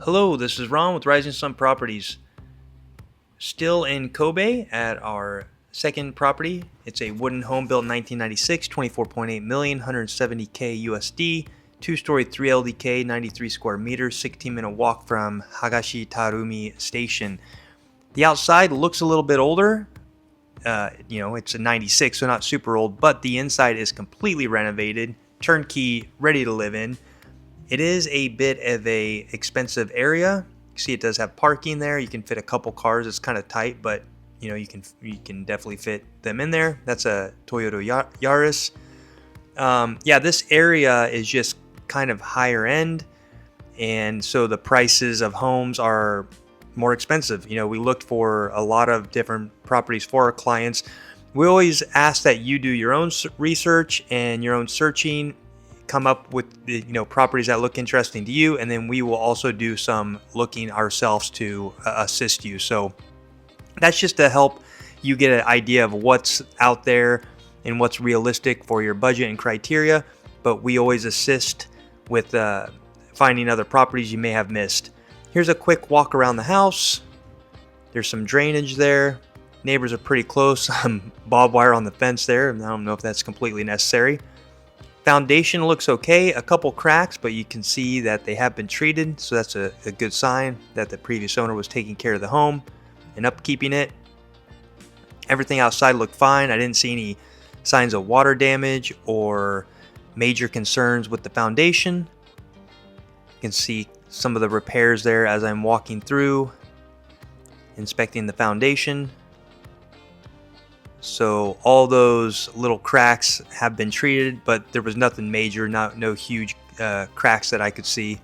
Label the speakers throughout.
Speaker 1: Hello, this is Ron with Rising Sun Properties. Still in Kobe at our second property. It's a wooden home built in 1996, 24.8 million, 170K USD, 2-story 3 LDK, 93 square meters, 16-minute walk from Hagashi Tarumi Station. The outside looks a little bit older. It's a 96, so not super old, but the inside is completely renovated, turnkey, ready to live in. It is a bit of a expensive area. You see it does have parking there. You can fit a couple cars. It's kind of tight, but you can definitely fit them in there. That's a Toyota Yaris. This area is just kind of higher end, and so the prices of homes are more expensive. We looked for a lot of different properties for our clients. We always ask that you do your own research and your own searching, come up with the properties that look interesting to you, and then we will also do some looking ourselves to assist you. So that's just to help you get an idea of what's out there and what's realistic for your budget and criteria, but we always assist with finding other properties you may have missed. Here's a quick walk around the house. There's some drainage there. Neighbors are pretty close. Barbed wire on the fence there. I don't know if that's completely necessary. Foundation looks okay, a couple cracks, but you can see that they have been treated, so that's a good sign that the previous owner was taking care of the home and upkeeping it. Everything outside looked fine. I didn't see any signs of water damage or major concerns with the foundation. You can see some of the repairs there as I'm walking through, inspecting the foundation. So all those little cracks have been treated, but there was nothing major, no huge cracks that I could see.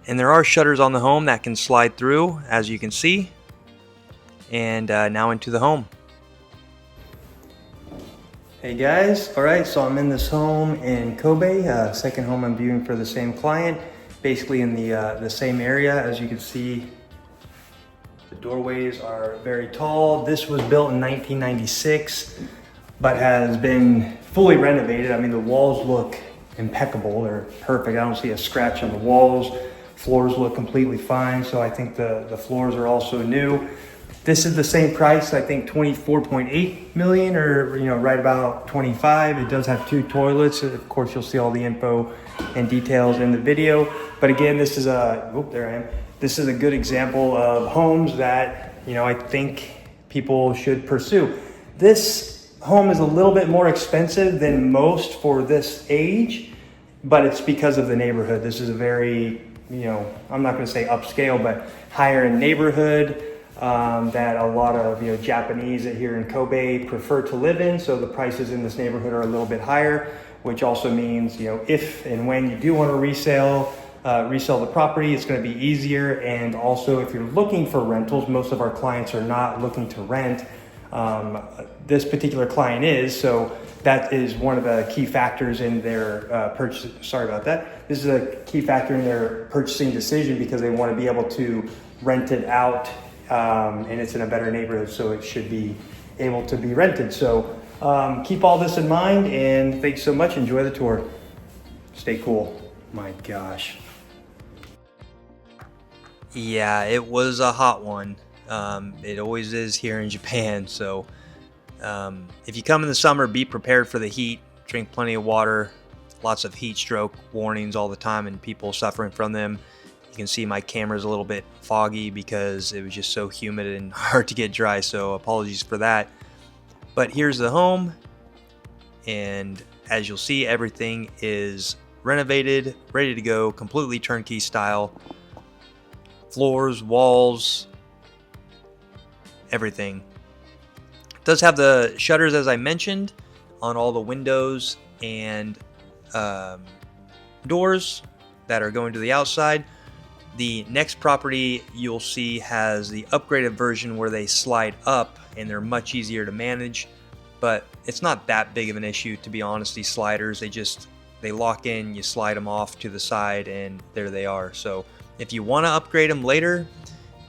Speaker 1: And there are shutters on the home that can slide through, as you can see. And now into the home. Hey guys, alright, so I'm in this home in Kobe, second home I'm viewing for the same client, basically in the same area. As you can see, the doorways are very tall. This was built in 1996, but has been fully renovated. I mean, the walls look impeccable. They're perfect. I don't see a scratch on the walls. Floors look completely fine. So I think the floors are also new. This is the same price, I think 24.8 million, or right about 25. It does have 2 toilets. Of course, you'll see all the info and details in the video. But again, this is This is a good example of homes that, I think people should pursue. This home is a little bit more expensive than most for this age, but it's because of the neighborhood. This is a very, I'm not going to say upscale, but higher end neighborhood that a lot of, Japanese here in Kobe prefer to live in. So the prices in this neighborhood are a little bit higher, which also means, if and when you do want to resell the property, it's going to be easier. And also, if you're looking for rentals, most of our clients are not looking to rent. This particular client is, so that is one of the key factors in their purchase. Sorry about that. This is a key factor in their purchasing decision because they want to be able to rent it out, and it's in a better neighborhood, so it should be able to be rented. So keep all this in mind, and thanks so much. Enjoy the tour. Stay cool. My gosh. Yeah, it was a hot one. It always is here in Japan. So if you come in the summer, be prepared for the heat. Drink plenty of water. Lots of heat stroke warnings all the time and people suffering from them. You can see my camera's a little bit foggy because it was just so humid and hard to get dry. So apologies for that. But here's the home. And as you'll see, everything is renovated, ready to go, completely turnkey style. Floors, walls, everything. It does have the shutters, as I mentioned, on all the windows and doors that are going to the outside. The next property you'll see has the upgraded version where they slide up and they're much easier to manage, but it's not that big of an issue, to be honest. These sliders, they lock in, you slide them off to the side, and there they are. So if you want to upgrade them later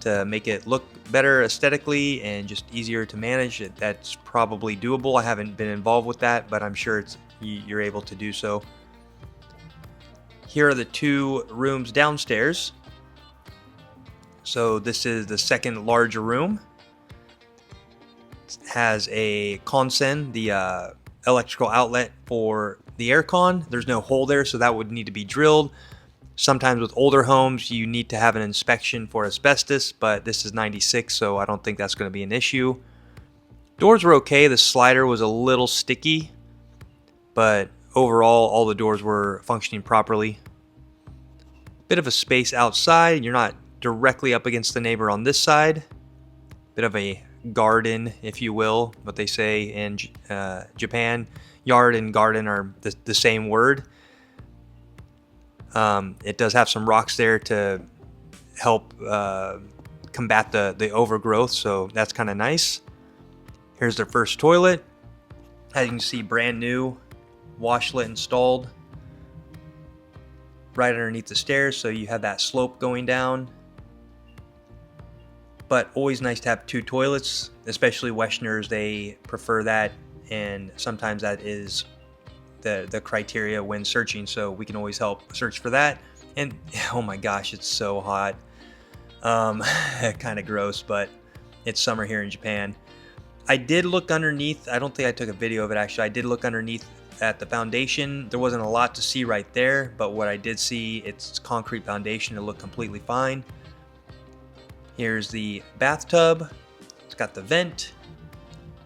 Speaker 1: to make it look better aesthetically and just easier to manage, that's probably doable. I haven't been involved with that, but I'm sure you're able to do so. Here are the 2 rooms downstairs. So this is the second larger room. It has a konsen, the electrical outlet for the aircon. There's no hole there, so that would need to be drilled. Sometimes with older homes, you need to have an inspection for asbestos, but this is 96, so I don't think that's going to be an issue. Doors were okay. The slider was a little sticky, but overall, all the doors were functioning properly. Bit of a space outside. You're not directly up against the neighbor on this side. Bit of a garden, if you will, what they say in Japan. Yard and garden are the same word. It does have some rocks there to help combat the overgrowth, so that's kind of nice. Here's their first toilet. As you can see, brand new, washlet installed right underneath the stairs, so you have that slope going down. But always nice to have two toilets, especially Westerners, they prefer that, and sometimes that is the criteria when searching, so we can always help search for that. And oh my gosh, it's so hot. Kind of gross, but it's summer here in Japan. I did look underneath. I don't think I took a video of it actually. I did look underneath at the foundation. There wasn't a lot to see right there, but what I did see, it's concrete foundation. It looked completely fine. Here's the bathtub. It's got the vent.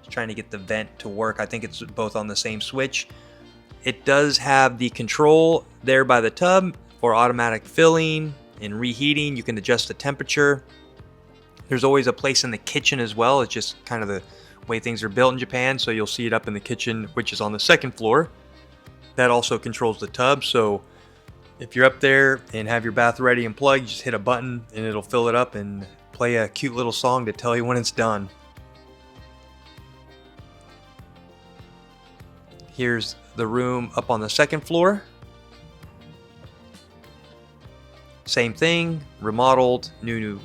Speaker 1: Just trying to get the vent to work. I think it's both on the same switch. It does have the control there by the tub for automatic filling and reheating. You can adjust the temperature. There's always a place in the kitchen as well. It's just kind of the way things are built in Japan, so you'll see it up in the kitchen, which is on the second floor. That also controls the tub, so if you're up there and have your bath ready and plugged, just hit a button and it'll fill it up and play a cute little song to tell you when it's done. Here's the room up on the second floor. Same thing, remodeled, new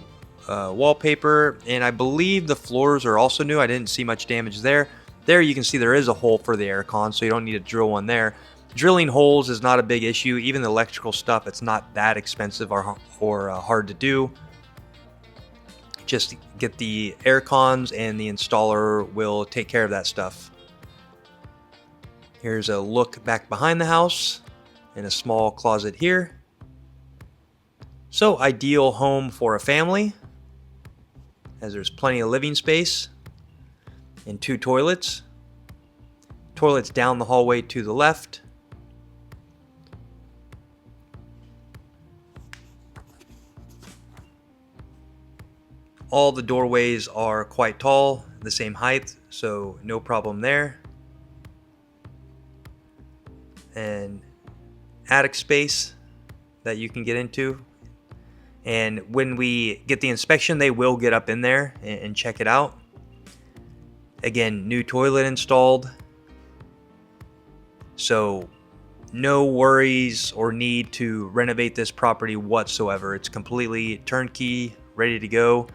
Speaker 1: wallpaper, and I believe the floors are also new. I didn't see much damage there. There you can see there is a hole for the aircon, so you don't need to drill one there. Drilling holes is not a big issue. Even the electrical stuff, it's not that expensive or hard to do. Just get the aircons and the installer will take care of that stuff. Here's a look back behind the house and a small closet here. So ideal home for a family, as there's plenty of living space and two toilets. Toilets down the hallway to the left. All the doorways are quite tall, the same height, so no problem there. And attic space that you can get into. And when we get the inspection, they will get up in there and check it out. Again, new toilet installed. So no worries or need to renovate this property whatsoever. It's completely turnkey, ready to go.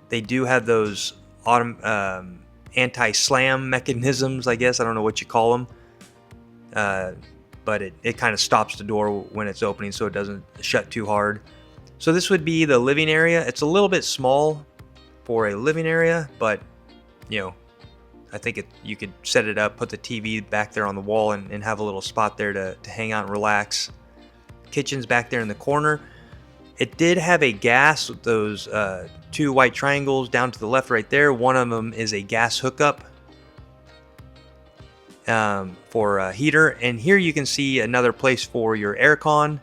Speaker 1: They do have those anti-slam mechanisms, I guess. I don't know what you call them. But it kind of stops the door when it's opening so it doesn't shut too hard. So this would be the living area. It's a little bit small for a living area, but you know, I think you could set it up, put the TV back there on the wall and have a little spot there to hang out and relax. Kitchen's back there in the corner. It did have a gas with those two white triangles down to the left right there. One of them is a gas hookup for a heater. And here you can see another place for your aircon.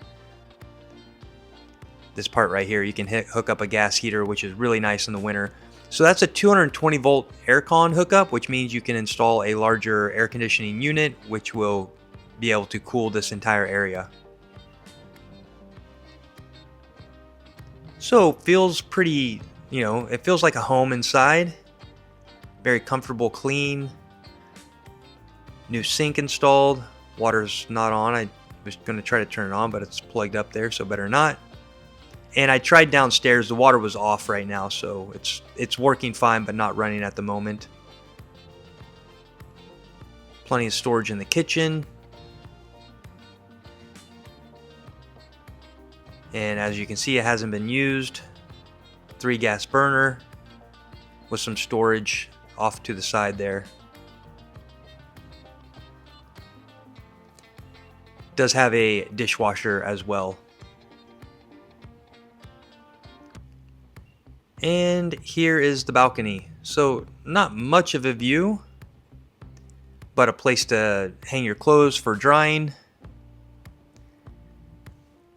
Speaker 1: This part right here, you can hook up a gas heater, which is really nice in the winter. So that's a 220 volt aircon hookup, which means you can install a larger air conditioning unit, which will be able to cool this entire area. So feels pretty, you know, it feels like a home inside. Very comfortable, clean. New sink installed. Water's not on. I was going to try to turn it on, but it's plugged up there, so better not. And I tried downstairs. The water was off right now, so it's working fine, but not running at the moment. Plenty of storage in the kitchen. And as you can see, it hasn't been used. 3 gas burner with some storage off to the side there. Does have a dishwasher as well. And here is the balcony. So not much of a view, but a place to hang your clothes for drying.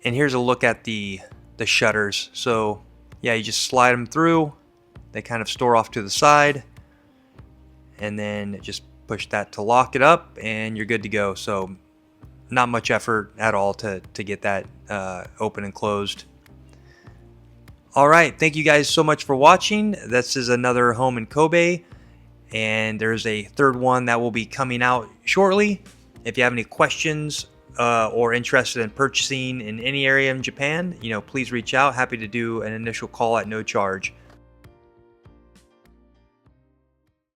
Speaker 1: And here's a look at the shutters. So yeah, you just slide them through. They kind of store off to the side. And then just push that to lock it up and you're good to go. So not much effort at all to get that open and closed. All right, thank you guys so much for watching. This is another home in Kobe, and there's a third one that will be coming out shortly. If you have any questions or interested in purchasing in any area in Japan, please reach out. Happy to do an initial call at no charge.